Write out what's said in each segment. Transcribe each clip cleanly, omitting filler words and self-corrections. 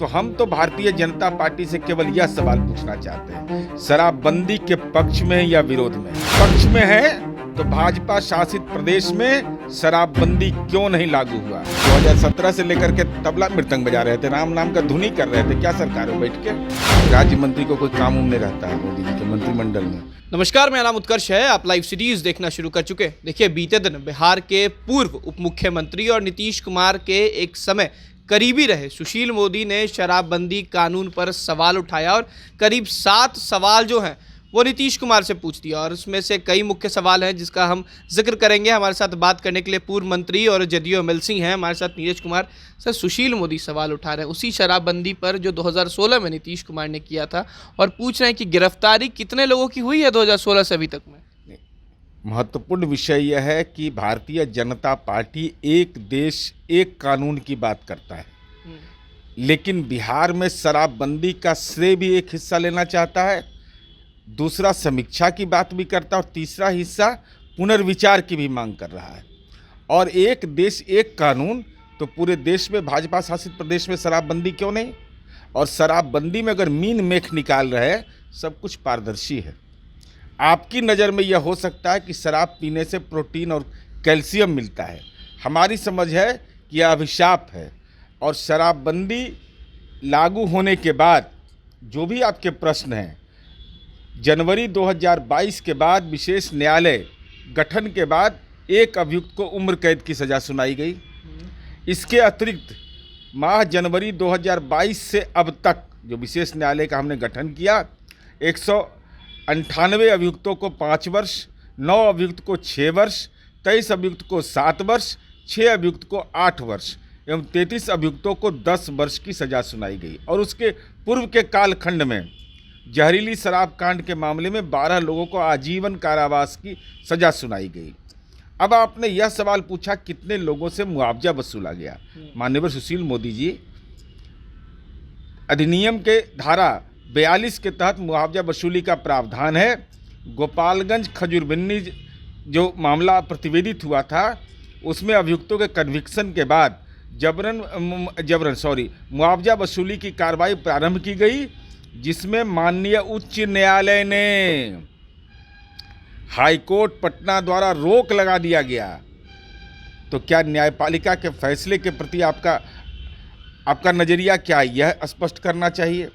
तो हम तो भारतीय जनता पार्टी से केवल यह सवाल पूछना चाहते हैं, शराबबंदी के पक्ष में या विरोध में? पक्ष में है तो भाजपा शासित प्रदेश में शराबबंदी क्यों नहीं लागू हुआ? 2017 से लेकर के तबला मृदंग बजा रहे थे, राम नाम का धुनी कर रहे थे। क्या सरकार में बैठ के राज्य मंत्री को कोई काम नहीं रहता है मोदी जी के मंत्रिमंडल में? नमस्कार, मेरा नाम उत्कर्ष है। आप लाइव सीरीज देखना शुरू कर चुके हैं। देखिए, बीते दिन बिहार के पूर्व उप मुख्यमंत्री और नीतीश कुमार के एक समय करीबी रहे सुशील मोदी ने शराबबंदी कानून पर सवाल उठाया और करीब 7 सवाल जो हैं वो नीतीश कुमार से पूछ दिया। और उसमें से कई मुख्य सवाल हैं जिसका हम जिक्र करेंगे। हमारे साथ बात करने के लिए पूर्व मंत्री और जदयू एमएलसी हैं हमारे साथ नीरज कुमार। सर, सुशील मोदी सवाल उठा रहे हैं उसी शराबबंदी पर जो 2016 में नीतीश कुमार ने किया था, और पूछ रहे हैं कि गिरफ्तारी कितने लोगों की हुई है 2016 से अभी तक में? महत्वपूर्ण विषय यह है कि भारतीय जनता पार्टी एक देश एक कानून की बात करता है, लेकिन बिहार में शराबबंदी का श्रेय भी एक हिस्सा लेना चाहता है, दूसरा समीक्षा की बात भी करता है, और तीसरा हिस्सा पुनर्विचार की भी मांग कर रहा है। और एक देश एक कानून, तो पूरे देश में भाजपा शासित प्रदेश में शराबबंदी क्यों नहीं? और शराबबंदी में अगर मीन मेख निकाल रहे हैं, सब कुछ पारदर्शी है। आपकी नज़र में यह हो सकता है कि शराब पीने से प्रोटीन और कैल्शियम मिलता है, हमारी समझ है कि यह अभिशाप है। और शराबबंदी लागू होने के बाद जो भी आपके प्रश्न हैं, जनवरी 2022 के बाद विशेष न्यायालय गठन के बाद एक अभियुक्त को उम्र कैद की सज़ा सुनाई गई। इसके अतिरिक्त माह जनवरी 2022 से अब तक जो विशेष न्यायालय का हमने गठन किया, 198 अभियुक्तों को 5 वर्ष, 9 अभियुक्त को 6 वर्ष, 23 अभियुक्त को 7 वर्ष, 6 अभियुक्त को 8 वर्ष एवं 33 अभियुक्तों को 10 वर्ष की सज़ा सुनाई गई। और उसके पूर्व के कालखंड में जहरीली शराब कांड के मामले में 12 लोगों को आजीवन कारावास की सज़ा सुनाई गई। अब आपने यह सवाल पूछा कितने लोगों से मुआवजा वसूला गया। माननीय सुशील मोदी जी, अधिनियम के धारा 42 के तहत मुआवजा वसूली का प्रावधान है। गोपालगंज खजूरबिन्नी जो मामला प्रतिवेदित हुआ था, उसमें अभियुक्तों के कन्विक्शन के बाद मुआवजा वसूली की कार्रवाई प्रारंभ की गई, जिसमें माननीय उच्च न्यायालय ने हाईकोर्ट पटना द्वारा रोक लगा दिया गया। तो क्या न्यायपालिका के फैसले के प्रति आपका नज़रिया क्या है, यह स्पष्ट करना चाहिए।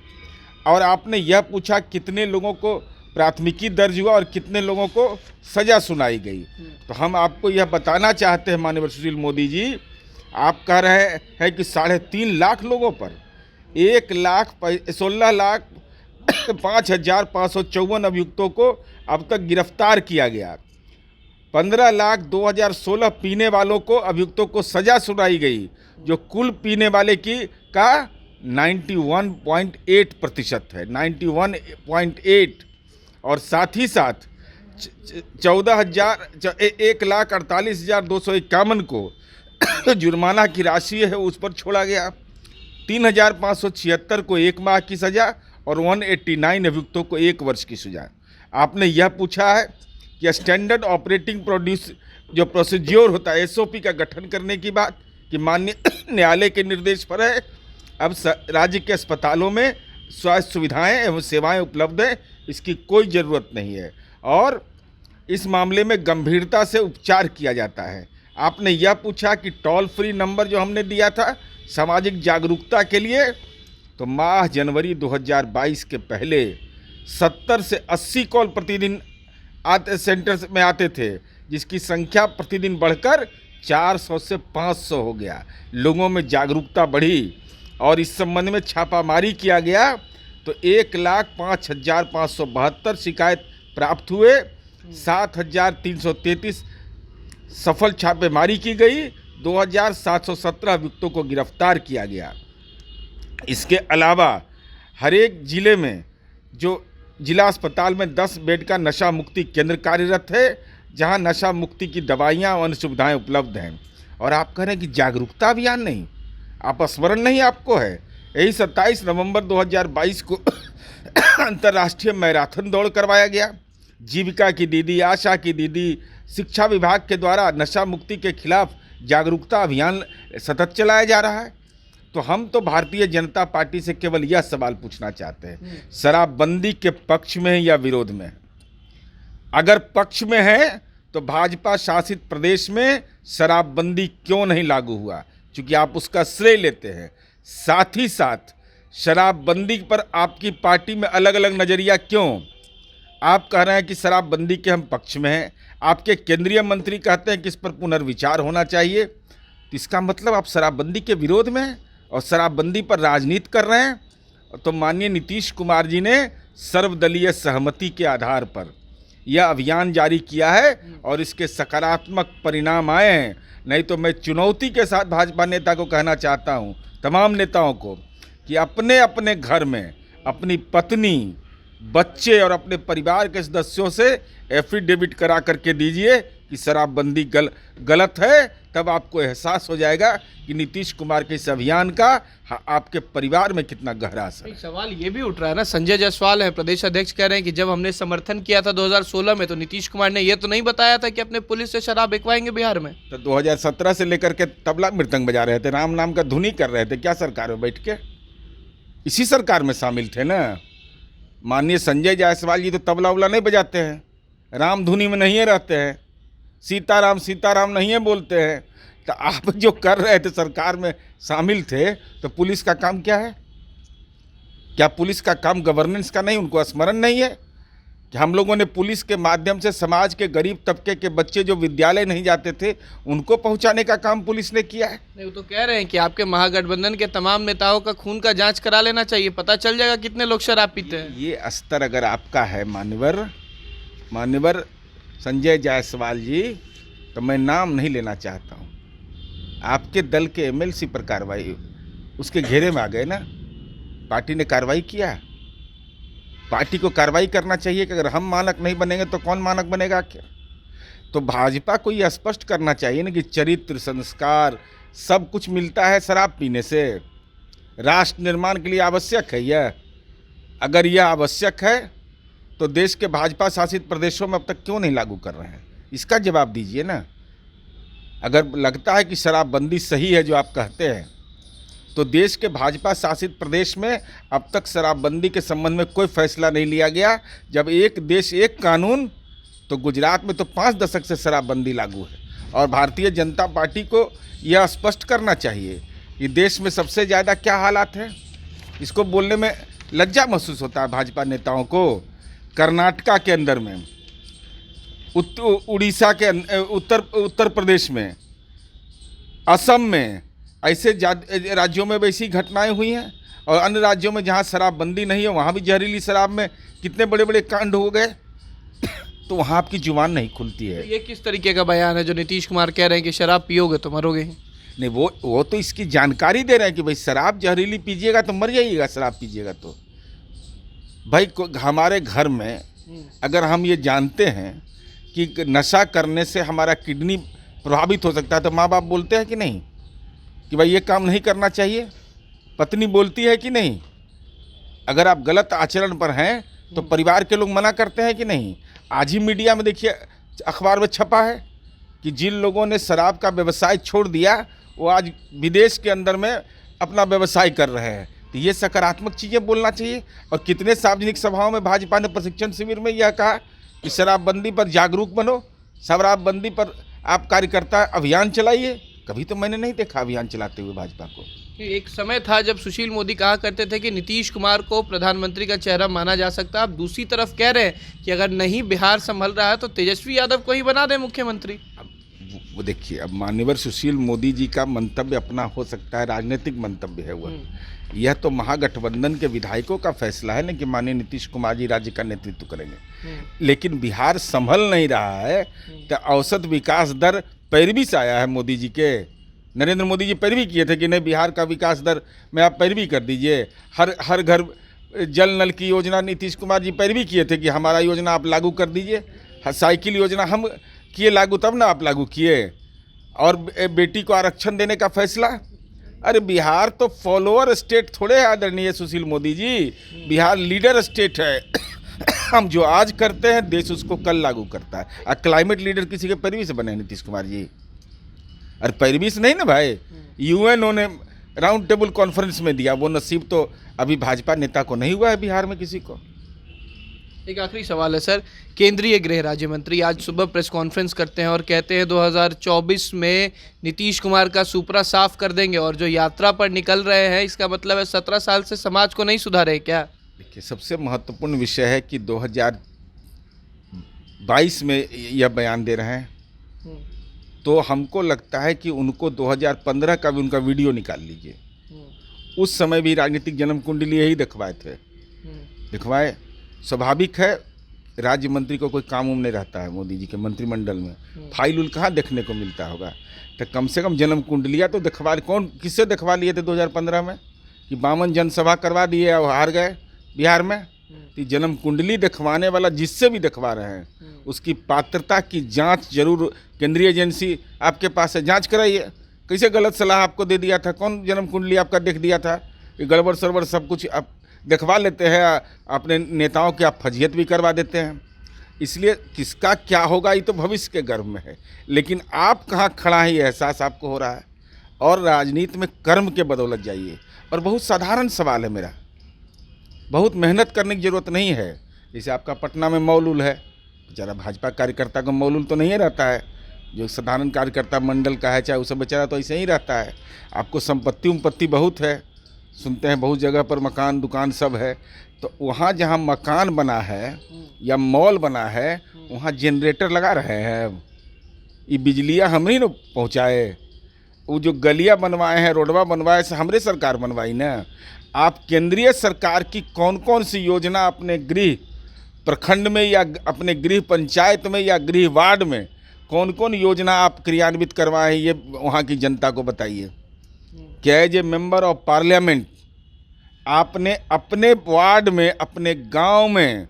और आपने यह पूछा कितने लोगों को प्राथमिकी दर्ज हुआ और कितने लोगों को सज़ा सुनाई गई। तो हम आपको यह बताना चाहते हैं माननीय सुशील मोदी जी, आप कह रहे हैं कि 3.5 लाख लोगों पर 1,16,05,554 अभियुक्तों को अब तक गिरफ्तार किया गया। 15,02,016 पीने वालों को अभियुक्तों को सज़ा सुनाई गई, जो कुल पीने वाले का 91.8% है, 91.8। और साथ ही साथ 1,48,251 को जुर्माना की राशि है उस पर छोड़ा गया। 3,576 को 1 माह की सज़ा और 189 अभियुक्तों को 1 वर्ष की सज़ा। आपने यह पूछा है कि स्टैंडर्ड ऑपरेटिंग प्रोसीज्योर होता है, SOP का गठन करने की बात, कि माननीय न्यायालय के निर्देश पर है। अब राज्य के अस्पतालों में स्वास्थ्य सुविधाएं एवं सेवाएं उपलब्ध हैं, इसकी कोई ज़रूरत नहीं है, और इस मामले में गंभीरता से उपचार किया जाता है। आपने यह पूछा कि टोल फ्री नंबर जो हमने दिया था सामाजिक जागरूकता के लिए, तो माह जनवरी 2022 के पहले 70 से 80 कॉल प्रतिदिन सेंटर में आते थे, जिसकी संख्या प्रतिदिन बढ़कर 400 से 500 हो गया। लोगों में जागरूकता बढ़ी और इस संबंध में छापामारी किया गया, तो 1,05,572 शिकायत प्राप्त हुए, 7,333 सफल छापेमारी की गई, 2,717 अभियुक्तों को गिरफ्तार किया गया। इसके अलावा हर एक ज़िले में जो जिला अस्पताल में 10 बेड का नशा मुक्ति केंद्र कार्यरत है, जहां नशा मुक्ति की दवाइयां और अन्य सुविधाएं उपलब्ध हैं। और आप कह रहे हैं कि जागरूकता अभियान नहीं, आप स्मरण नहीं आपको है। यही 27 नवंबर 2022 को अंतर्राष्ट्रीय मैराथन दौड़ करवाया गया। जीविका की दीदी, आशा की दीदी, शिक्षा विभाग के द्वारा नशा मुक्ति के खिलाफ जागरूकता अभियान सतत चलाया जा रहा है। तो हम तो भारतीय जनता पार्टी से केवल यह सवाल पूछना चाहते हैं, शराबबंदी के पक्ष में है या विरोध में है? अगर पक्ष में है तो भाजपा शासित प्रदेश में शराबबंदी क्यों नहीं लागू हुआ? क्योंकि आप उसका श्रेय लेते हैं। साथ ही साथ शराबबंदी पर आपकी पार्टी में अलग अलग नज़रिया क्यों? आप कह रहे हैं कि शराबबंदी के हम पक्ष में हैं, आपके केंद्रीय मंत्री कहते हैं कि इस पर पुनर्विचार होना चाहिए, तो इसका मतलब आप शराबबंदी के विरोध में हैं और शराबबंदी पर राजनीति कर रहे हैं। तो माननीय नीतीश कुमार जी ने सर्वदलीय सहमति के आधार पर यह अभियान जारी किया है और इसके सकारात्मक परिणाम आए हैं। नहीं तो मैं चुनौती के साथ भाजपा नेता को कहना चाहता हूं, तमाम नेताओं को, कि अपने अपने घर में अपनी पत्नी, बच्चे और अपने परिवार के सदस्यों से एफिडेविट करा करके दीजिए कि शराबबंदी गलत है। तब आपको एहसास हो जाएगा कि नीतीश कुमार के इस अभियान का आपके परिवार में कितना गहरा असर है। एक सवाल ये भी उठ रहा है ना, संजय जायसवाल है प्रदेश अध्यक्ष, कह रहे हैं कि जब हमने समर्थन किया था 2016 में तो नीतीश कुमार ने ये तो नहीं बताया था कि अपने पुलिस से शराब बिकवाएंगे बिहार में। तो 2017 से लेकर के तबला मृदंग बजा रहे थे, राम नाम का धुनी कर रहे थे, क्या सरकार में बैठ के? इसी सरकार में शामिल थे ना। माननीय संजय जायसवाल जी तो तबला उबला नहीं बजाते हैं, राम धुनी में नहीं रहते हैं, सीताराम सीताराम नहीं है बोलते हैं। तो आप जो कर रहे थे, सरकार में शामिल थे, तो पुलिस का काम क्या है? क्या पुलिस का काम गवर्नेंस का नहीं? उनको स्मरण नहीं है कि हम लोगों ने पुलिस के माध्यम से समाज के गरीब तबके के बच्चे जो विद्यालय नहीं जाते थे उनको पहुंचाने का काम पुलिस ने किया है? नहीं, वो तो कह रहे हैं कि आपके महागठबंधन के तमाम नेताओं का खून का जांच करा लेना चाहिए, पता चल जाएगा कितने लोग शराब पीते हैं। ये स्तर अगर आपका है मान्यवर संजय जायसवाल जी, तो मैं नाम नहीं लेना चाहता हूँ, आपके दल के एमएलसी पर कार्रवाई उसके घेरे में आ गए ना। पार्टी ने कार्रवाई किया, पार्टी को कार्रवाई करना चाहिए कि अगर हम मानक नहीं बनेंगे तो कौन मानक बनेगा क्या? तो भाजपा को यह स्पष्ट करना चाहिए ना कि चरित्र, संस्कार सब कुछ मिलता है शराब पीने से। राष्ट्र निर्माण के लिए आवश्यक है यह। अगर यह आवश्यक है तो देश के भाजपा शासित प्रदेशों में अब तक क्यों नहीं लागू कर रहे हैं? इसका जवाब दीजिए ना। अगर लगता है कि शराबबंदी सही है जो आप कहते हैं, तो देश के भाजपा शासित प्रदेश में अब तक शराबबंदी के संबंध में कोई फैसला नहीं लिया गया। जब एक देश एक कानून, तो गुजरात में तो 5 दशक से शराबबंदी लागू है। और भारतीय जनता पार्टी को यह स्पष्ट करना चाहिए कि देश में सबसे ज़्यादा क्या हालात हैं। इसको बोलने में लज्जा महसूस होता है भाजपा नेताओं को। कर्नाटका के अंदर में, उड़ीसा के उत्तर प्रदेश में, असम में, ऐसे राज्यों में वैसी घटनाएं हुई हैं। और अन्य राज्यों में जहां शराबबंदी नहीं है वहां भी जहरीली शराब में कितने बड़े बड़े कांड हो गए। तो वहां आपकी जुबान नहीं खुलती है। ये किस तरीके का बयान है जो नीतीश कुमार कह रहे हैं कि शराब पियोगे तो मरोगे ही? नहीं, वो तो इसकी जानकारी दे रहे हैं कि भाई शराब जहरीली पीजिएगा तो मर जाइएगा, शराब पीजिएगा तो। भाई हमारे घर में अगर हम ये जानते हैं कि नशा करने से हमारा किडनी प्रभावित हो सकता है, तो माँ बाप बोलते हैं कि नहीं कि भाई ये काम नहीं करना चाहिए? पत्नी बोलती है कि नहीं? अगर आप गलत आचरण पर हैं तो परिवार के लोग मना करते हैं कि नहीं? आज ही मीडिया में देखिए, अखबार में छपा है कि जिन लोगों ने शराब का व्यवसाय छोड़ दिया वो आज विदेश के अंदर में अपना व्यवसाय कर रहे हैं। तो ये सकारात्मक चीज़ें बोलना चाहिए। और कितने सार्वजनिक सभाओं में भाजपा ने प्रशिक्षण शिविर में यह कहा कि शराबबंदी पर जागरूक बनो, शराबबंदी पर आप कार्यकर्ता अभियान चलाइए। कभी तो मैंने नहीं देखा अभियान चलाते हुए भाजपा को। एक समय था जब सुशील मोदी कहा करते थे कि नीतीश कुमार को प्रधानमंत्री का चेहरा माना जा सकता है। आप दूसरी तरफ कह रहे हैं कि अगर नहीं बिहार संभल रहा है तो तेजस्वी यादव को ही बना दें मुख्यमंत्री। अब वो देखिए, अब मान्यवर सुशील मोदी जी का मंतव्य अपना हो सकता है, राजनीतिक मंतव्य है वह। यह तो महागठबंधन के विधायकों का फैसला है ना कि माननीय नीतीश कुमार जी राज्य का नेतृत्व करेंगे। लेकिन बिहार संभल नहीं रहा है तो औसत विकास दर पैरवी से आया है मोदी जी के। नरेंद्र मोदी जी पैरवी किए थे कि नहीं, बिहार का विकास दर में आप पैरवी कर दीजिए। हर घर जल नल की योजना नीतीश कुमार जी पैरवी किए थे कि हमारा योजना आप लागू कर दीजिए। साइकिल योजना हम किए लागू, तब ना आप लागू किए। और बेटी को आरक्षण देने का फैसला। अरे बिहार तो फॉलोअर स्टेट थोड़े है आदरणीय सुशील मोदी जी, बिहार लीडर स्टेट है। हम जो आज करते हैं देश उसको कल लागू करता है। और क्लाइमेट लीडर किसी के पैरवी से बने नीतीश कुमार जी? अरे पैरवी से नहीं ना भाई, यूएनओ ने राउंड टेबल कॉन्फ्रेंस में दिया। वो नसीब तो अभी भाजपा नेता को नहीं हुआ है बिहार में किसी को। एक आखिरी सवाल है सर, केंद्रीय गृह राज्य मंत्री आज सुबह प्रेस कॉन्फ्रेंस करते हैं और कहते हैं 2024 में नीतीश कुमार का सुपरा साफ कर देंगे, और जो यात्रा पर निकल रहे हैं इसका मतलब है 17 साल से समाज को नहीं सुधारे क्या? देखिए, सबसे महत्वपूर्ण विषय है कि 2022 में यह बयान दे रहे हैं, तो हमको लगता है कि उनको 2015 का भी उनका वीडियो निकाल लीजिए। उस समय भी राजनीतिक जन्म कुंडली यही दिखवाए थे, दिखवाए। स्वाभाविक है, राज्य मंत्री को कोई काम उम नहीं रहता है मोदी जी के मंत्रिमंडल में, फाइल उल कहाँ देखने को मिलता होगा, तो कम से कम जन्म कुंडलियाँ तो दिखवा। कौन किससे दिखवा लिए थे 2015 में कि 52 जनसभा करवा दिए और हार गए बिहार में? तो जन्म कुंडली दिखवाने वाला जिससे भी दिखवा रहे हैं उसकी पात्रता की जांच जरूर केंद्रीय एजेंसी आपके पास है, जांच कराइए। कैसे गलत सलाह आपको दे दिया था? कौन जन्म कुंडली आपका देख दिया था? कि गड़बड़ सरबड़ सब कुछ आप दिखवा लेते हैं, अपने नेताओं की आप फजीहत भी करवा देते हैं। इसलिए किसका क्या होगा ये तो भविष्य के गर्भ में है, लेकिन आप कहाँ खड़ा है ये एहसास आपको हो रहा है। और राजनीति में कर्म के बदौलत जाइए। और बहुत साधारण सवाल है मेरा, बहुत मेहनत करने की ज़रूरत नहीं है। जैसे आपका पटना में मॉल उल है, बेचारा भाजपा कार्यकर्ता का मॉल उल तो नहीं रहता है, जो साधारण कार्यकर्ता मंडल का है चाहे उसे बेचारा तो ऐसे ही रहता है। आपको संपत्ति बहुत है, सुनते हैं बहुत जगह पर मकान दुकान सब है, तो वहाँ जहाँ मकान बना है या मॉल बना है वहाँ जनरेटर लगा रहे हैं। ये बिजलियाँ हम ही न पहुँचाए, वो जो गलियाँ बनवाए हैं रोडवा बनवाए से हमरे सरकार बनवाई ना। आप केंद्रीय सरकार की कौन कौन सी योजना अपने गृह प्रखंड में या अपने गृह पंचायत में या गृह वार्ड में कौन कौन योजना आप क्रियान्वित करवाए हैं, ये वहाँ की जनता को बताइए। क्या as a member of parliament आपने अपने वार्ड में, अपने गांव में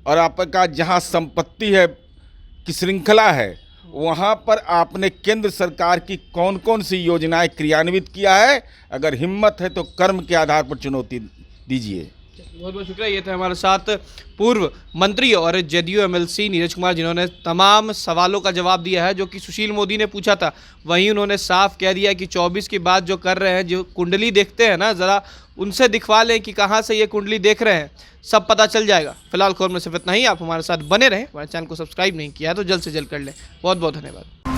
और आपका जहां संपत्ति है की श्रृंखला है वहां पर आपने केंद्र सरकार की कौन कौन सी योजनाएं क्रियान्वित किया है? अगर हिम्मत है तो कर्म के आधार पर चुनौती दीजिए। बहुत बहुत शुक्रिया। ये थे हमारे साथ पूर्व मंत्री और जेडीयू एमएलसी नीरज कुमार, जिन्होंने तमाम सवालों का जवाब दिया है जो कि सुशील मोदी ने पूछा था। वहीं उन्होंने साफ कह दिया कि 24 की बात जो कर रहे हैं, जो कुंडली देखते हैं ना, ज़रा उनसे दिखवा लें कि कहाँ से ये कुंडली देख रहे हैं, सब पता चल जाएगा। फिलहाल खबर में सिर्फ इतना ही। आप हमारे साथ बने रहें। हमारे चैनल को सब्सक्राइब नहीं किया है तो जल्द से जल्द कर लें। बहुत बहुत धन्यवाद।